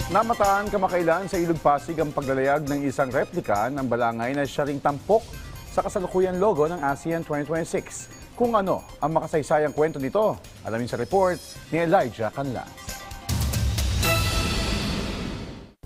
Namataan kamakailan sa Ilog Pasig ang paglalayag ng isang replika ng balangay na siya ring tampok sa kasalukuyang logo ng ASEAN 2026. Kung ano ang makasaysayang kwento nito, alamin sa report ni Elijah Canlas.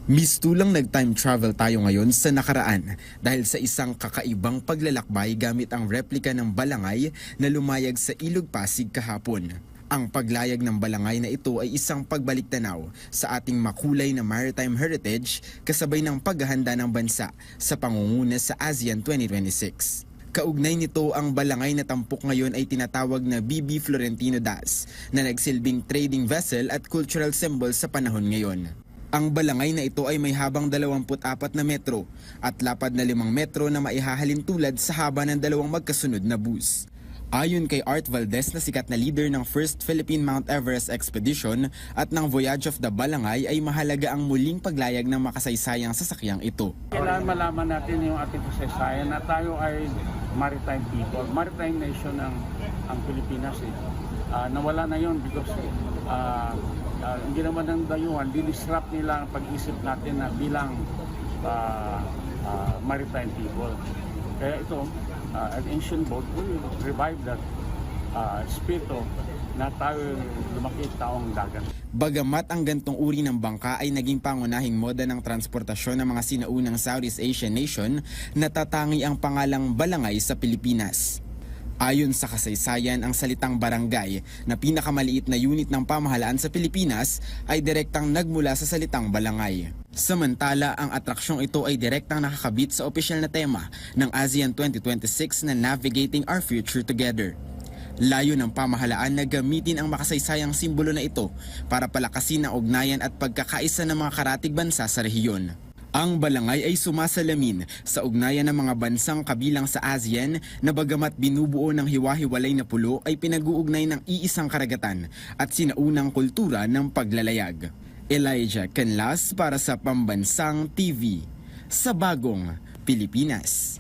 Mistulang nag-time travel tayo ngayon sa nakaraan dahil sa isang kakaibang paglalakbay gamit ang replika ng balangay na lumayag sa Ilog Pasig kahapon. Ang paglayag ng balangay na ito ay isang pagbalik-tanaw sa ating makulay na maritime heritage kasabay ng paghahanda ng bansa sa pangunguna sa ASEAN 2026. Kaugnay nito, ang balangay na tampok ngayon ay tinatawag na BB Florentino Das na nagsilbing trading vessel at cultural symbol sa panahon ngayon. Ang balangay na ito ay may habang 24 na metro at lapad na 5 metro na maihahalin tulad sa haba ng dalawang magkasunod na bus. Ayon kay Art Valdez na sikat na leader ng First Philippine Mount Everest Expedition at ng Voyage of the Balangay, ay mahalaga ang muling paglayag ng makasaysayang sasakyang ito. Kailangan malaman natin yung ating kasaysayan na tayo ay maritime people, maritime nation ang Pilipinas. Nawala na yun because hindi naman ng dayuhan, dinisrupt nila ang pag-isip natin na bilang maritime people. Kaya ito, an ancient boat will revive that spirito na tayo lumaki taong dagat. Bagamat ang gantong uri ng bangka ay naging pangunahing moda ng transportasyon ng mga sinaunang Southeast Asian nation, natatangi ang pangalang balangay sa Pilipinas. Ayon sa kasaysayan, ang salitang barangay na pinakamaliit na unit ng pamahalaan sa Pilipinas ay direktang nagmula sa salitang balangay. Samantala, ang atraksyong ito ay direktang nakakabit sa opisyal na tema ng ASEAN 2026 na Navigating Our Future Together. Layo ng pamahalaan na gamitin ang makasaysayang simbolo na ito para palakasin ang ugnayan at pagkakaisa ng mga karatig bansa sa rehiyon. Ang balangay ay sumasalamin sa ugnayan ng mga bansang kabilang sa ASEAN na bagamat binubuo ng hiwa-hiwalay na pulo ay pinag-uugnay ng iisang karagatan at sinaunang kultura ng paglalayag. Elijah Canlas para sa Pambansang TV sa Bagong Pilipinas.